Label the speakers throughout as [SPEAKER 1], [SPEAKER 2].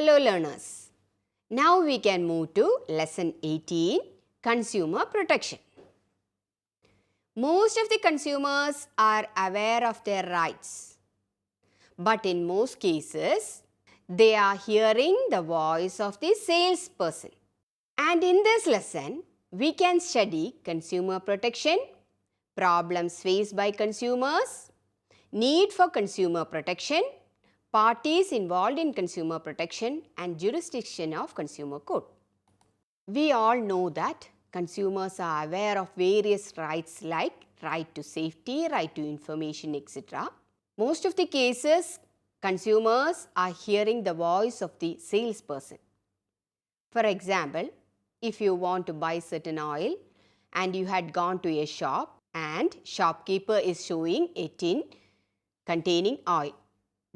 [SPEAKER 1] fellow learners. Now we can move to lesson 18, Consumer Protection. Most of the consumers are aware of their rights, but in most cases, they are hearing the voice of the salesperson. And in this lesson, we can study consumer protection, problems faced by consumers, need for consumer protection, parties involved in consumer protection, and jurisdiction of consumer court. We all know that consumers are aware of various rights like right to safety, right to information, etc. Most of the cases, consumers are hearing the voice of the salesperson. For example, if you want to buy certain oil and you had gone to a shop and shopkeeper is showing a tin containing oil,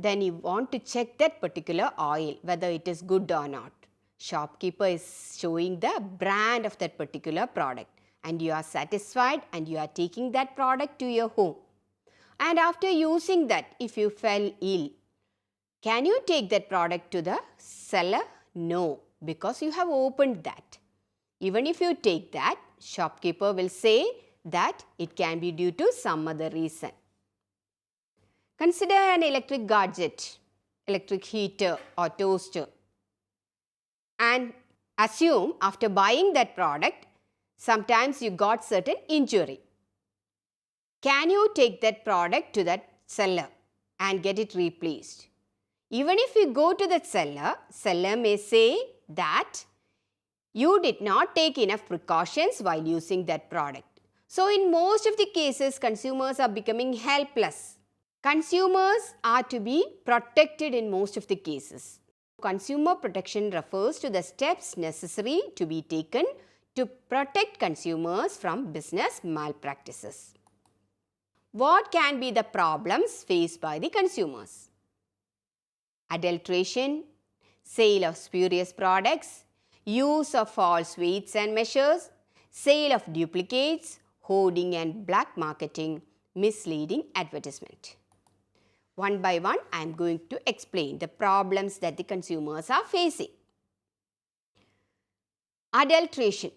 [SPEAKER 1] then you want to check that particular oil whether it is good or not. Shopkeeper is showing the brand of that particular product and you are satisfied and you are taking that product to your home. And after using that, if you fell ill, can you take that product to the seller? No, because you have opened that. Even if you take that, shopkeeper will say that it can be due to some other reason. Consider an electric gadget, electric heater or toaster, and assume after buying that product, sometimes you got certain injury. Can you take that product to that seller and get it replaced? Even if you go to that seller may say that you did not take enough precautions while using that product. So, in most of the cases, consumers are becoming helpless. Consumers are to be protected in most of the cases. Consumer protection refers to the steps necessary to be taken to protect consumers from business malpractices. What can be the problems faced by the consumers? Adulteration, sale of spurious products, use of false weights and measures, sale of duplicates, hoarding and black marketing, misleading advertisement. One by one, I am going to explain the problems that the consumers are facing. Adulteration.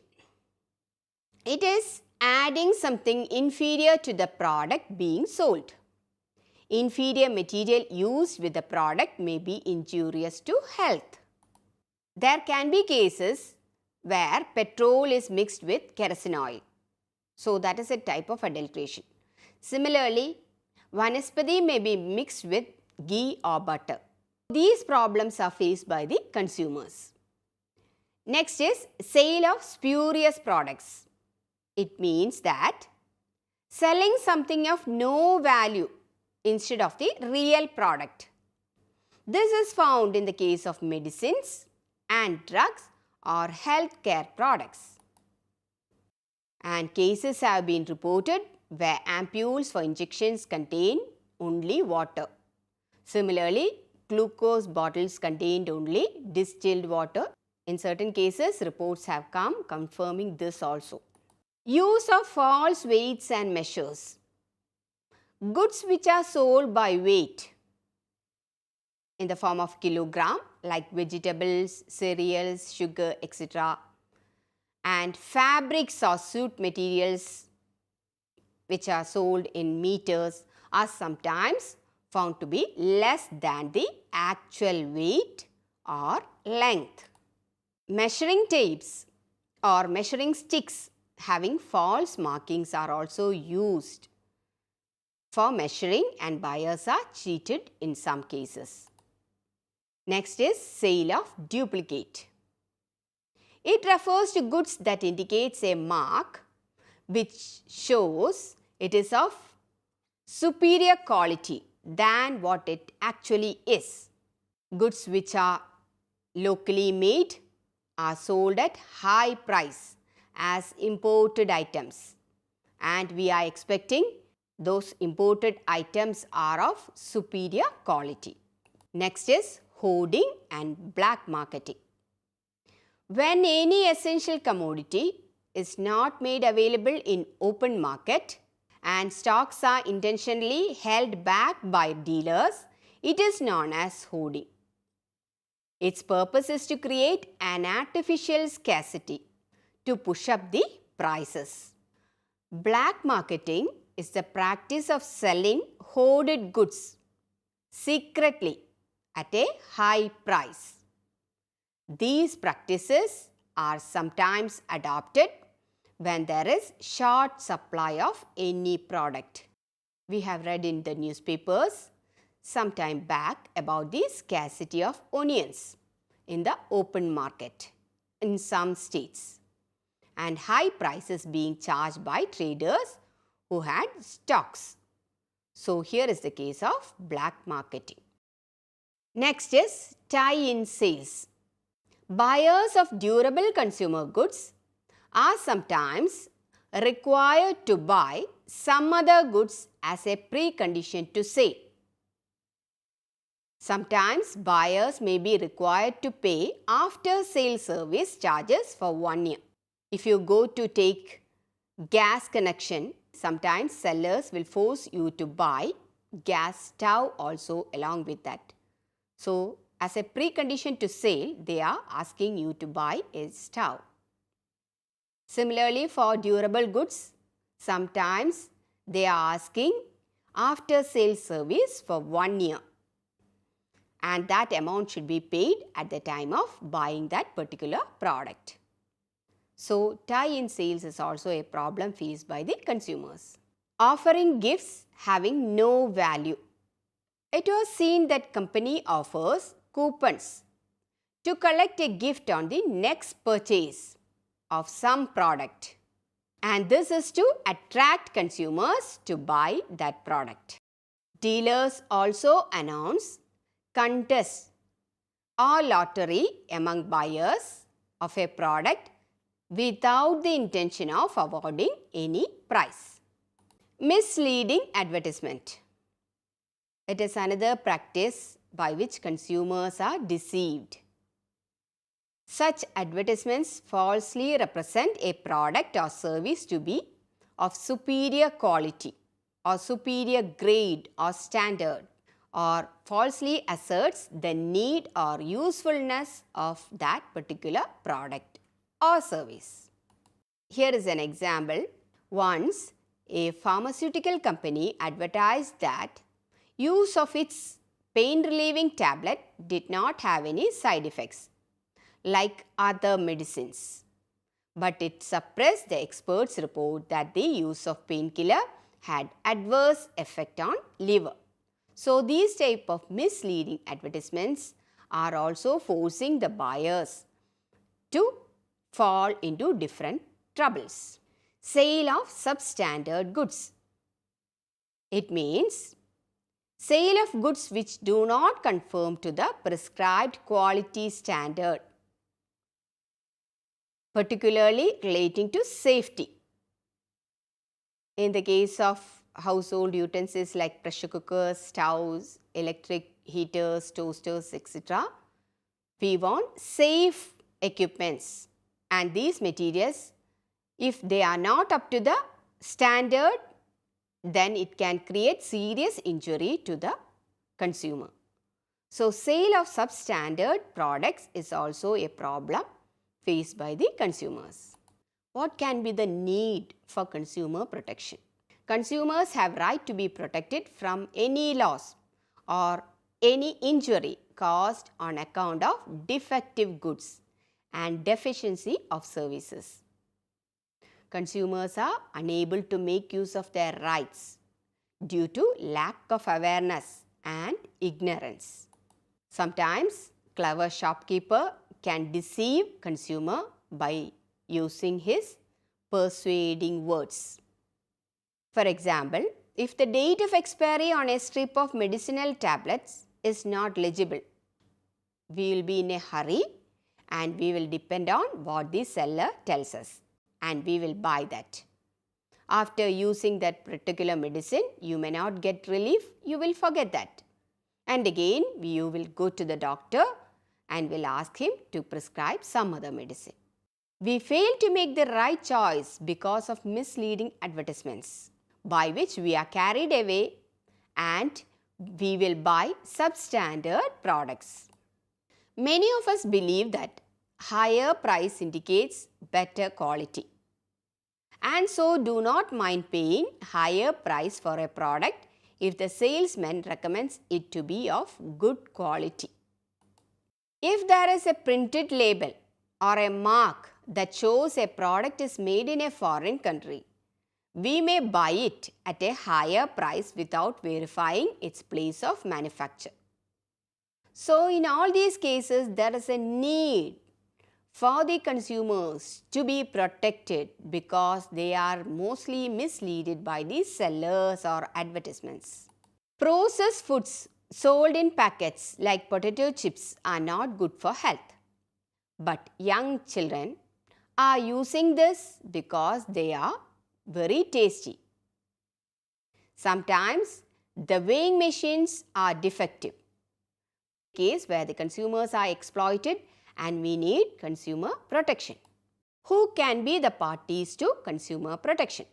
[SPEAKER 1] It is adding something inferior to the product being sold. Inferior material used with the product may be injurious to health. There can be cases where petrol is mixed with kerosene oil. So, that is a type of adulteration. Similarly, vanaspati may be mixed with ghee or butter. These problems are faced by the consumers. Next is sale of spurious products. It means that selling something of no value instead of the real product. This is found in the case of medicines and drugs or healthcare products. And cases have been reported where ampules for injections contain only water. Similarly, glucose bottles contained only distilled water. In certain cases, reports have come confirming this also. Use of false weights and measures. Goods which are sold by weight in the form of kilogram like vegetables, cereals, sugar, etc. and fabrics or suit materials which are sold in meters are sometimes found to be less than the actual weight or length. Measuring tapes or measuring sticks having false markings are also used for measuring and buyers are cheated in some cases. Next is sale of duplicate. It refers to goods that indicates a mark which shows it is of superior quality than what it actually is. Goods which are locally made are sold at high price as imported items, and we are expecting those imported items are of superior quality. Next is hoarding and black marketing. When any essential commodity is not made available in open market and stocks are intentionally held back by dealers, it is known as hoarding. Its purpose is to create an artificial scarcity to push up the prices. Black marketing is the practice of selling hoarded goods secretly at a high price. These practices are sometimes adopted when there is short supply of any product. We have read in the newspapers some time back about the scarcity of onions in the open market in some states and high prices being charged by traders who had stocks. So here is the case of black marketing. Next is tie-in sales. Buyers of durable consumer goods are sometimes required to buy some other goods as a precondition to sale. Sometimes buyers may be required to pay after-sale service charges for 1 year. If you go to take gas connection, sometimes sellers will force you to buy gas stove also along with that. So, as a precondition to sale, they are asking you to buy a stove. Similarly, for durable goods, sometimes they are asking after-sale service for 1 year. And that amount should be paid at the time of buying that particular product. So, tie-in sales is also a problem faced by the consumers. Offering gifts having no value. It was seen that company offers coupons to collect a gift on the next purchase of some product. And this is to attract consumers to buy that product. Dealers also announce contests or lottery among buyers of a product without the intention of awarding any prize. Misleading advertisement. It is another practice by which consumers are deceived. Such advertisements falsely represent a product or service to be of superior quality or superior grade or standard, or falsely asserts the need or usefulness of that particular product or service. Here is an example. Once, a pharmaceutical company advertised that use of its pain-relieving tablet did not have any side effects like other medicines, but it suppressed the experts' report that the use of painkiller had adverse effect on liver. So, these type of misleading advertisements are also forcing the buyers to fall into different troubles. Sale of substandard goods. It means sale of goods which do not conform to the prescribed quality standard, particularly relating to safety. In the case of household utensils like pressure cookers, stoves, electric heaters, toasters, etc., we want safe equipments, and these materials, if they are not up to the standard, then it can create serious injury to the consumer. So, sale of substandard products is also a problem faced by the consumers. What can be the need for consumer protection? Consumers have right to be protected from any loss or any injury caused on account of defective goods and deficiency of services. Consumers are unable to make use of their rights due to lack of awareness and ignorance. Sometimes clever shopkeeper can deceive consumer by using his persuading words. For example, if the date of expiry on a strip of medicinal tablets is not legible, we will be in a hurry and we will depend on what the seller tells us and we will buy that. After using that particular medicine, you may not get relief, you will forget that. And again, you will go to the doctor and will ask him to prescribe some other medicine. We fail to make the right choice because of misleading advertisements, by which we are carried away and we will buy substandard products. Many of us believe that higher price indicates better quality, and so do not mind paying higher price for a product if the salesman recommends it to be of good quality. If there is a printed label or a mark that shows a product is made in a foreign country, we may buy it at a higher price without verifying its place of manufacture. So, in all these cases, there is a need for the consumers to be protected because they are mostly misled by the sellers or advertisements. Processed foods sold in packets like potato chips are not good for health. But young children are using this because they are very tasty. Sometimes the weighing machines are defective, case where the consumers are exploited and we need consumer protection. Who can be the parties to consumer protection?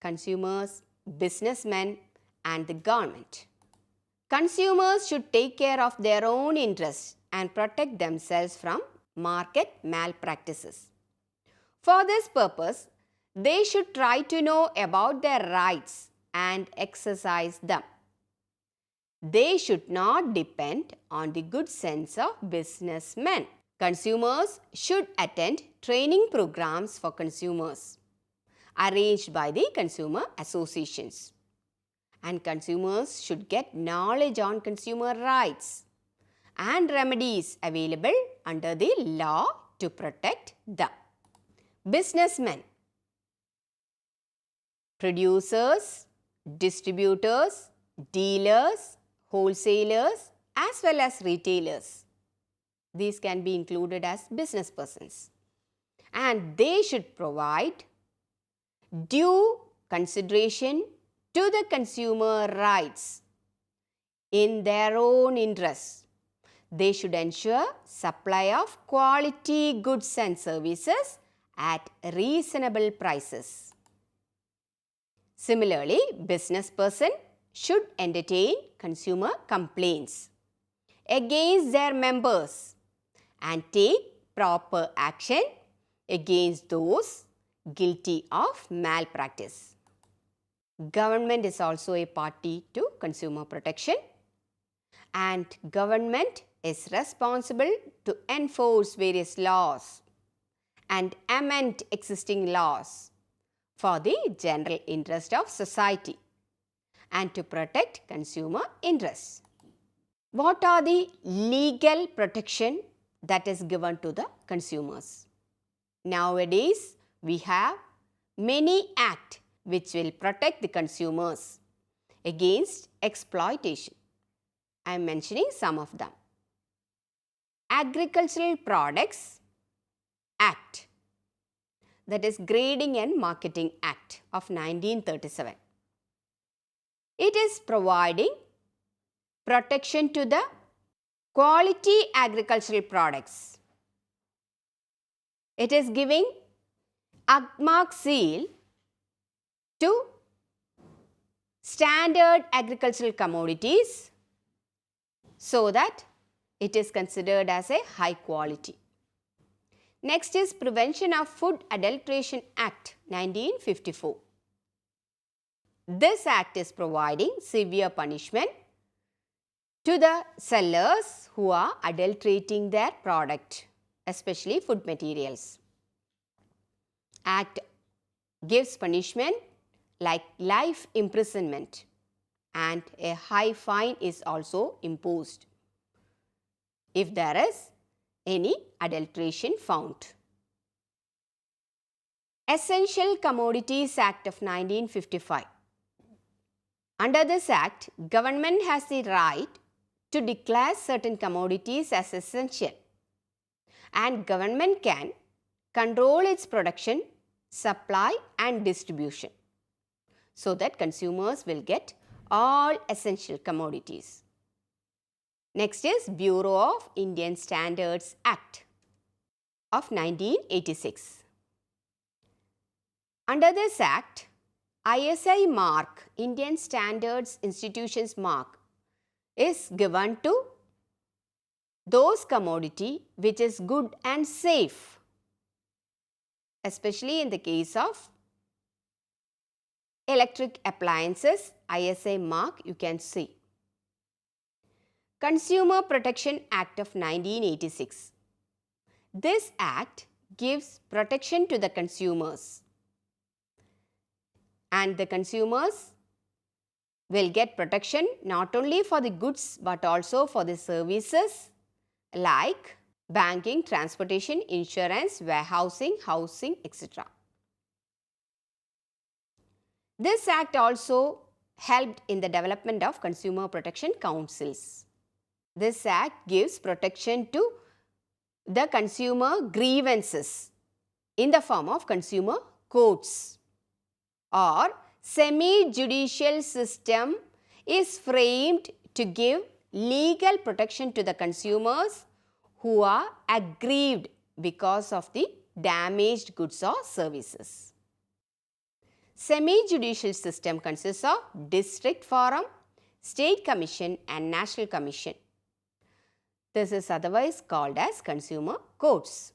[SPEAKER 1] Consumers, businessmen, and the government. Consumers should take care of their own interests and protect themselves from market malpractices. For this purpose, they should try to know about their rights and exercise them. They should not depend on the good sense of businessmen. Consumers should attend training programs for consumers arranged by the consumer associations. And consumers should get knowledge on consumer rights and remedies available under the law to protect them. Businessmen, producers, distributors, dealers, wholesalers, as well as retailers. These can be included as business persons. And they should provide due consideration to the consumer rights in their own interests. They should ensure supply of quality goods and services at reasonable prices. Similarly, business person should entertain consumer complaints against their members and take proper action against those guilty of malpractice. Government is also a party to consumer protection, and government is responsible to enforce various laws and amend existing laws for the general interest of society and to protect consumer interests. What are the legal protection that is given to the consumers? Nowadays, we have many acts which will protect the consumers against exploitation. I am mentioning some of them. Agricultural Products Act, that is Grading and Marketing Act of 1937. It is providing protection to the quality agricultural products. It is giving Agmark seal to standard agricultural commodities so that it is considered as a high quality. Next is Prevention of Food Adulteration Act 1954. This act is providing severe punishment to the sellers who are adulterating their product, especially food materials. Act gives punishment like life imprisonment, and a high fine is also imposed if there is any adulteration found. Essential Commodities Act of 1955. Under this act, government has the right to declare certain commodities as essential, and government can control its production, supply and distribution so that consumers will get all essential commodities. Next is Bureau of Indian Standards Act of 1986. Under this act, ISI mark, Indian Standards Institutions mark, is given to those commodity which is good and safe, especially in the case of electric appliances, ISI mark you can see. Consumer Protection Act of 1986. This act gives protection to the consumers, and the consumers will get protection not only for the goods but also for the services like banking, transportation, insurance, warehousing, housing, etc. This act also helped in the development of consumer protection councils. This act gives protection to the consumer grievances in the form of consumer courts, or semi-judicial system is framed to give legal protection to the consumers who are aggrieved because of the damaged goods or services. Semi-judicial system consists of district forum, state commission and national commission. This is otherwise called as consumer courts.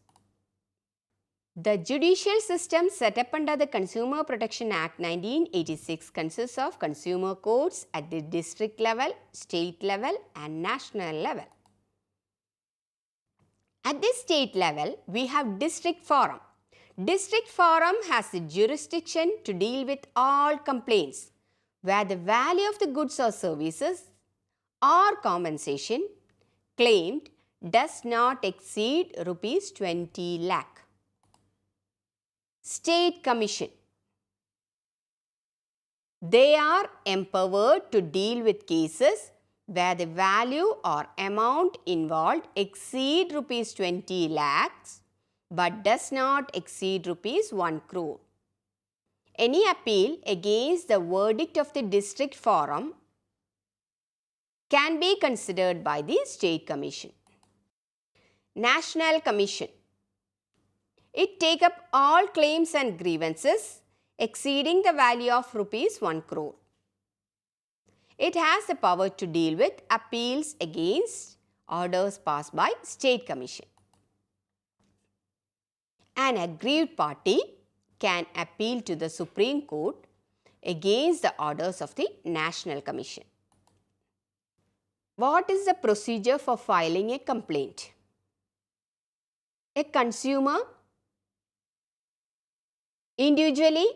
[SPEAKER 1] The judicial system set up under the Consumer Protection Act 1986 consists of consumer courts at the district level, state level and national level. At the state level, we have district forum. District forum has the jurisdiction to deal with all complaints where the value of the goods or services or compensation claimed does not exceed rupees 20 lakh. State Commission. They are empowered to deal with cases where the value or amount involved exceed rupees 20 lakhs but does not exceed rupees 1 crore. Any appeal against the verdict of the district forum can be considered by the State Commission. National Commission. It takes up all claims and grievances exceeding the value of rupees 1 crore. It has the power to deal with appeals against orders passed by State Commission. An aggrieved party can appeal to the Supreme Court against the orders of the National Commission. What is the procedure for filing a complaint? A consumer individually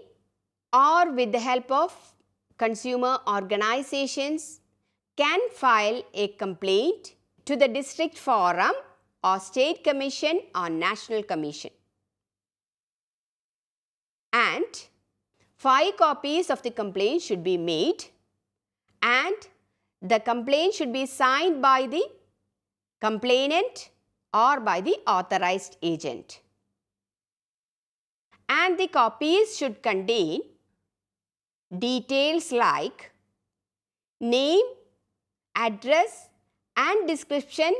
[SPEAKER 1] or with the help of consumer organizations can file a complaint to the district forum or state commission or national commission. And 5 copies of the complaint should be made, and the complaint should be signed by the complainant or by the authorized agent. And the copies should contain details like name, address and description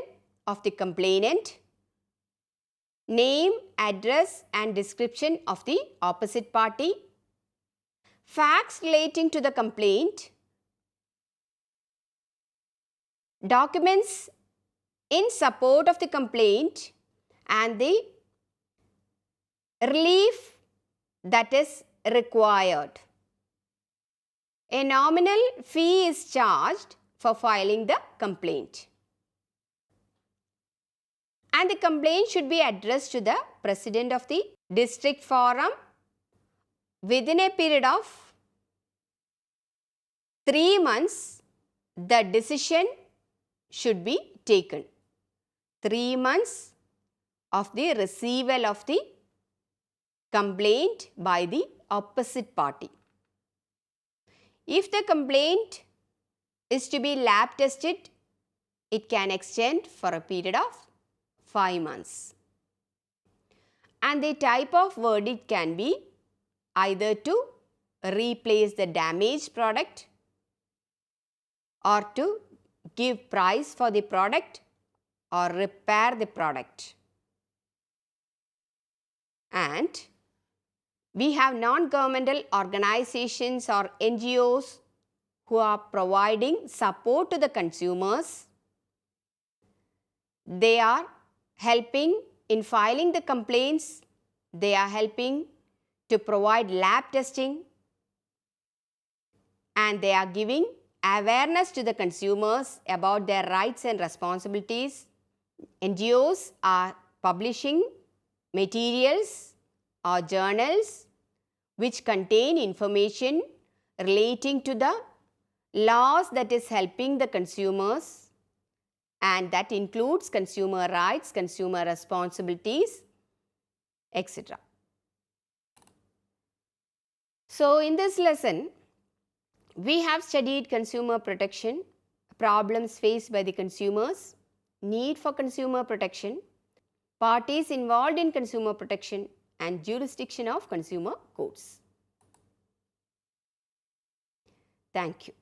[SPEAKER 1] of the complainant, name, address and description of the opposite party, facts relating to the complaint, documents in support of the complaint and the relief that is required. A nominal fee is charged for filing the complaint. And the complaint should be addressed to the president of the district forum within a period of 3 months. The decision should be taken. 3 months of the receival of the complaint by the opposite party. If the complaint is to be lab tested, it can extend for a period of 5 months. And the type of verdict can be either to replace the damaged product or to give price for the product or repair the product. And we have non-governmental organizations or NGOs who are providing support to the consumers They are helping in filing the complaints. They are helping to provide lab testing, and they are giving awareness to the consumers about their rights and responsibilities. NGOs are publishing materials or journals which contain information relating to the laws that is helping the consumers, and that includes consumer rights, consumer responsibilities, etc. So, in this lesson, we have studied consumer protection, problems faced by the consumers, need for consumer protection, parties involved in consumer protection, and jurisdiction of consumer courts. Thank you.